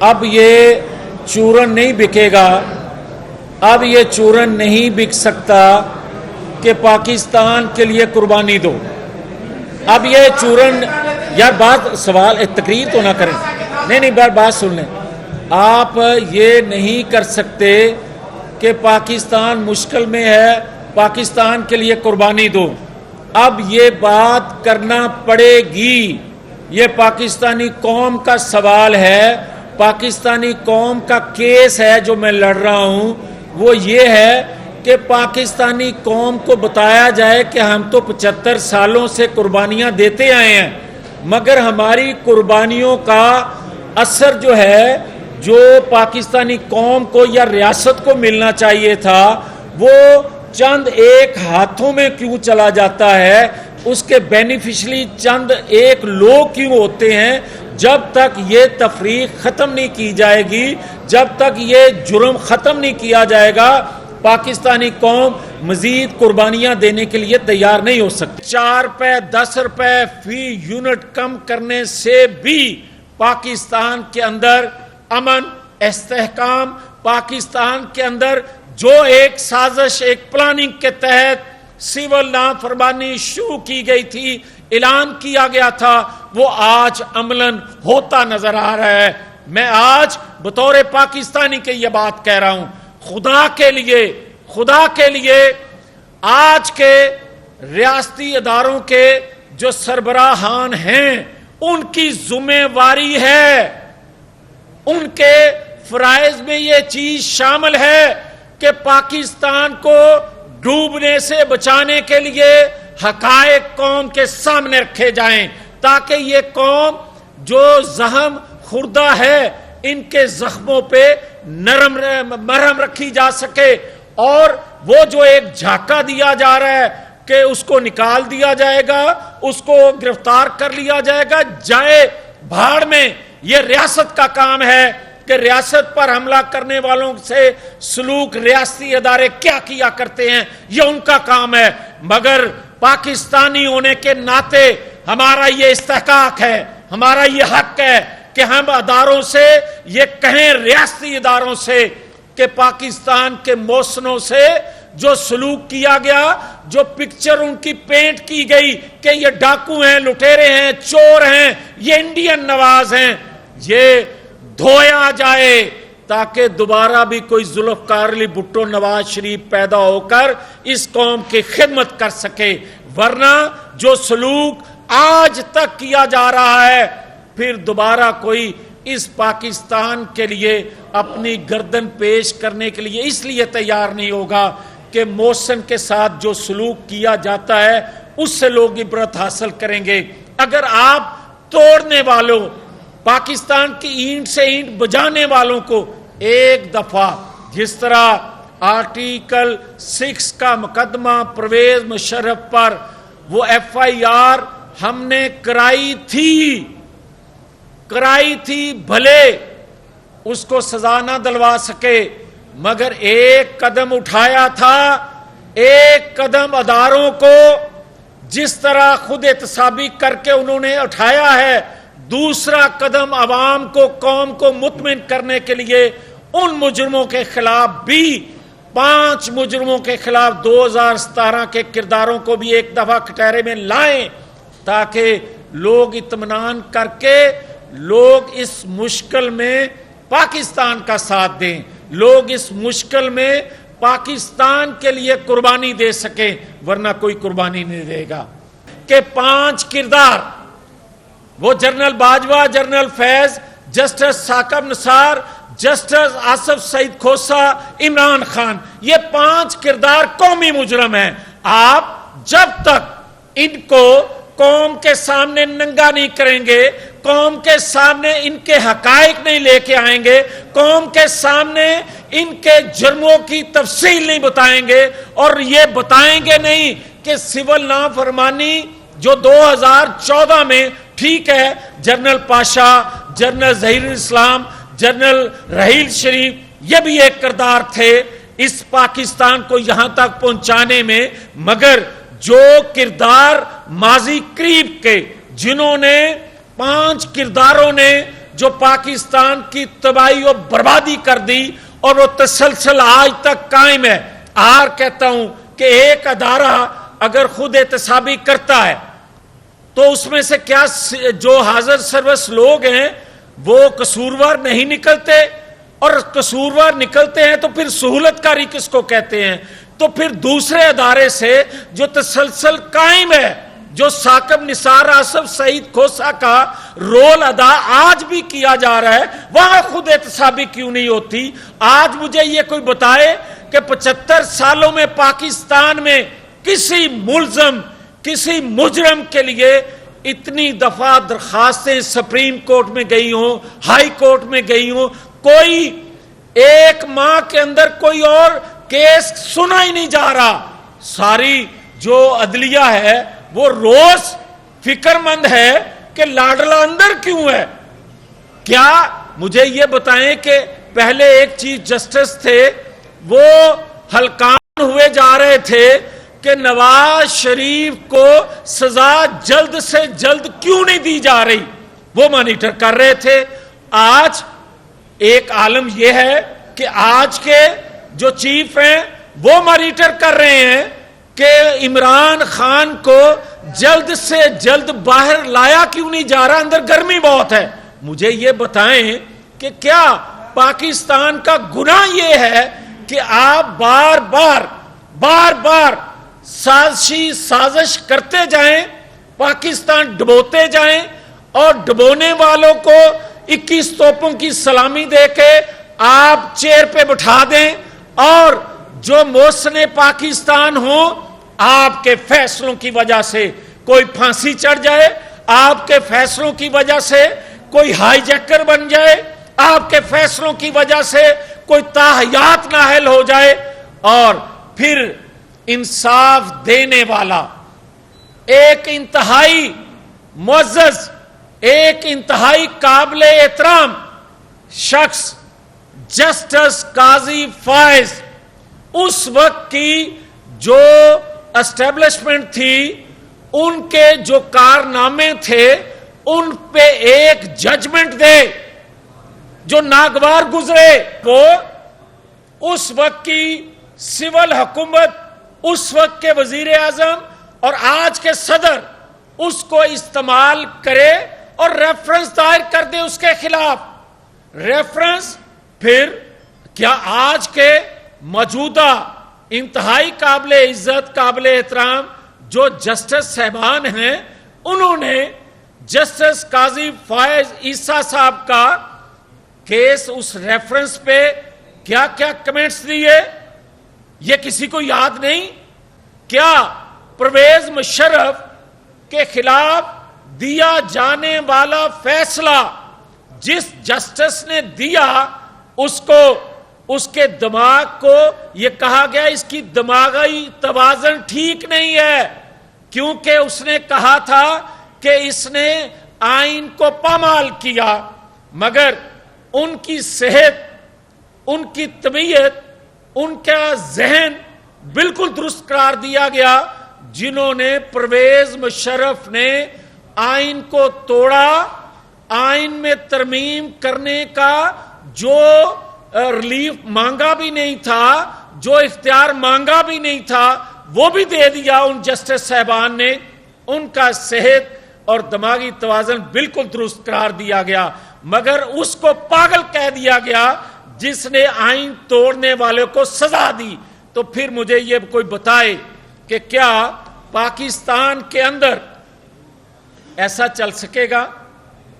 اب یہ چورن نہیں بکے گا، اب یہ چورن نہیں بک سکتا کہ پاکستان کے لیے قربانی دو. اب یہ چورن، یار بات سوال تقریر تو نہ کریں، نہیں بات سن لیں. آپ یہ نہیں کر سکتے کہ پاکستان مشکل میں ہے، پاکستان کے لیے قربانی دو. اب یہ بات کرنا پڑے گی. یہ پاکستانی قوم کا سوال ہے، پاکستانی قوم کا کیس ہے جو میں لڑ رہا ہوں. وہ یہ ہے کہ پاکستانی قوم کو بتایا جائے کہ ہم تو 75 سالوں سے قربانیاں دیتے آئے ہیں، مگر ہماری قربانیوں کا اثر جو ہے، جو پاکستانی قوم کو یا ریاست کو ملنا چاہیے تھا، وہ چند ایک ہاتھوں میں کیوں چلا جاتا ہے؟ اس کے بینیفیشلی چند ایک لوگ کیوں ہوتے ہیں؟ جب تک یہ تفریق ختم نہیں کی جائے گی، جب تک یہ جرم ختم نہیں کیا جائے گا، پاکستانی قوم مزید قربانیاں دینے کے لیے تیار نہیں ہو سکتی. 4 روپے 10 روپے فی یونٹ کم کرنے سے بھی پاکستان کے اندر امن استحکام، پاکستان کے اندر جو ایک سازش، ایک پلاننگ کے تحت سول نافرمانی شروع کی گئی تھی، اعلان کیا گیا تھا، وہ آج عملاً ہوتا نظر آ رہا ہے. میں آج بطور پاکستانی کے یہ بات کہہ رہا ہوں، خدا کے لیے آج کے ریاستی اداروں کے جو سربراہان ہیں، ان کی ذمہ واری ہے، ان کے فرائض میں یہ چیز شامل ہے کہ پاکستان کو ڈوبنے سے بچانے کے لیے حقائق قوم کے سامنے رکھے جائیں، تاکہ یہ قوم جو زخم خوردہ ہے، ان کے زخموں پہ مرہم رکھی جا سکے. اور وہ جو ایک جھاکا دیا جا رہا ہے کہ اس کو نکال دیا جائے گا، اس کو گرفتار کر لیا جائے گا، جائے بھاڑ میں. یہ ریاست کا کام ہے کہ ریاست پر حملہ کرنے والوں سے سلوک ریاستی ادارے کیا کیا کرتے ہیں، یہ ان کا کام ہے. مگر پاکستانی ہونے کے ناطے ہمارا یہ استحقاق ہے، ہمارا یہ حق ہے کہ ہم اداروں سے یہ کہیں، ریاستی اداروں سے، کہ پاکستان کے موسنوں سے جو سلوک کیا گیا، جو پکچر ان کی پینٹ کی گئی کہ یہ ڈاکو ہیں، لٹیرے ہیں، چور ہیں، یہ انڈین نواز ہیں، یہ دھویا جائے تاکہ دوبارہ بھی کوئی ذوالفقار علی بھٹو نواز شریف پیدا ہو کر اس قوم کی خدمت کر سکے. ورنہ جو سلوک آج تک کیا جا رہا ہے، پھر دوبارہ کوئی اس پاکستان کے لیے اپنی گردن پیش کرنے کے لیے اس لیے تیار نہیں ہوگا کہ محسن کے ساتھ جو سلوک کیا جاتا ہے اس سے لوگ عبرت حاصل کریں گے. اگر آپ توڑنے والوں، پاکستان کی اینٹ سے اینٹ بجانے والوں کو ایک دفعہ، جس طرح آرٹیکل 6 کا مقدمہ پرویز مشرف پر وہ FIR ہم نے کرائی تھی، بھلے اس کو سزا نہ دلوا سکے، مگر ایک قدم اٹھایا تھا، ایک قدم اداروں کو جس طرح خود احتسابی کر کے انہوں نے اٹھایا ہے، دوسرا قدم عوام کو، قوم کو مطمئن کرنے کے لیے ان مجرموں کے خلاف بھی، 5 مجرموں کے خلاف 2017 کے کرداروں کو بھی ایک دفعہ کٹہرے میں لائیں، تاکہ لوگ اطمینان کر کے لوگ اس مشکل میں پاکستان کا ساتھ دیں، لوگ اس مشکل میں پاکستان کے لیے قربانی دے سکیں. ورنہ کوئی قربانی نہیں دے گا. کہ 5 کردار، وہ جنرل باجوہ، جنرل فیض، جسٹس ثاقب نثار، جسٹس آصف سعید کھوسہ، عمران خان، یہ 5 کردار قومی مجرم ہیں. آپ جب تک ان کو قوم کے سامنے ننگا نہیں کریں گے، قوم کے سامنے ان کے حقائق نہیں لے کے آئیں گے، قوم کے سامنے ان کے جرموں کی تفصیل نہیں بتائیں گے، اور یہ بتائیں گے نہیں کہ سول نافرمانی جو 2014 میں، ٹھیک ہے، جنرل پاشا، جنرل ظہیر الاسلام، جنرل رحیل شریف، یہ بھی ایک کردار تھے اس پاکستان کو یہاں تک پہنچانے میں. مگر جو کردار ماضی قریب کے، جنہوں نے 5 کرداروں نے جو پاکستان کی تباہی و بربادی کر دی اور وہ تسلسل آج تک قائم ہے. کہتا ہوں کہ ایک ادارہ اگر خود احتسابی کرتا ہے تو اس میں سے کیا جو حاضر سروس لوگ ہیں وہ قصوروار نہیں نکلتے؟ اور قصوروار نکلتے ہیں تو پھر سہولت کاری کس کو کہتے ہیں؟ تو پھر دوسرے ادارے سے جو تسلسل قائم ہے، جو ثاقب نثار آصف سعید کھوسہ کا رول ادا آج بھی کیا جا رہا ہے، وہاں خود احتسابی کیوں نہیں ہوتی؟ آج مجھے یہ کوئی بتائے کہ 75 سالوں میں پاکستان میں کسی ملزم، کسی مجرم کے لیے اتنی دفعہ درخواستیں سپریم کورٹ میں گئی ہوں، ہائی کورٹ میں گئی ہوں، کوئی ایک ماہ کے اندر کوئی اور کیس سنا ہی نہیں جا رہا. ساری جو عدلیہ ہے وہ روز فکر مند ہے کہ لاڈلا اندر کیوں ہے. کیا مجھے یہ بتائیں کہ پہلے ایک چیف جسٹس تھے، وہ ہلکان ہوئے جا رہے تھے کہ نواز شریف کو سزا جلد سے جلد کیوں نہیں دی جا رہی، وہ مانیٹر کر رہے تھے. آج ایک عالم یہ ہے کہ آج کے جو چیف ہیں وہ مانیٹر کر رہے ہیں کہ عمران خان کو جلد سے جلد باہر لایا کیوں نہیں جا رہا، اندر گرمی بہت ہے. مجھے یہ بتائیں کہ کیا پاکستان کا گناہ یہ ہے کہ آپ بار بار سازش کرتے جائیں، پاکستان ڈبوتے جائیں اور ڈبونے والوں کو 21 توپوں کی سلامی دے کے آپ چیئر پہ بٹھا دیں، اور جو محسن پاکستان ہوں آپ کے فیصلوں کی وجہ سے کوئی پھانسی چڑھ جائے، آپ کے فیصلوں کی وجہ سے کوئی ہائی جیکر بن جائے، آپ کے فیصلوں کی وجہ سے کوئی تاحیات نااہل ہو جائے، اور پھر انصاف دینے والا ایک انتہائی معزز، ایک انتہائی قابل احترام شخص جسٹس قاضی فائز، اس وقت کی جو اسٹیبلشمنٹ تھی، ان کے جو کارنامے تھے، ان پہ ایک ججمنٹ دے جو ناگوار گزرے. وہ اس وقت کی سول حکومت، اس وقت کے وزیر اعظم اور آج کے صدر اس کو استعمال کرے اور ریفرنس دائر کر دے اس کے خلاف. ریفرنس پھر کیا آج کے موجودہ انتہائی قابل عزت، قابل احترام جو جسٹس صاحبان ہیں، انہوں نے جسٹس قاضی فائز عیسیٰ صاحب کا کیس اس ریفرنس پہ کیا کیا کمنٹس دیے، یہ کسی کو یاد نہیں؟ کیا پرویز مشرف کے خلاف دیا جانے والا فیصلہ جس جسٹس نے دیا، اس کو، اس کے دماغ کو یہ کہا گیا اس کی دماغی توازن ٹھیک نہیں ہے، کیونکہ اس نے کہا تھا کہ اس نے آئین کو پامال کیا، مگر ان کی صحت، ان کی طبیعت، ان کا ذہن بالکل درست قرار دیا گیا. جنہوں نے پرویز مشرف نے آئین کو توڑا، آئین میں ترمیم کرنے کا جو ریلیف مانگا بھی نہیں تھا، جو اختیار مانگا بھی نہیں تھا، وہ بھی دے دیا ان جسٹس صاحبان نے. ان کا صحت اور دماغی توازن بالکل درست قرار دیا گیا، مگر اس کو پاگل کہہ دیا گیا جس نے آئین توڑنے والے کو سزا دی. تو پھر مجھے یہ کوئی بتائے کہ کیا پاکستان کے اندر ایسا چل سکے گا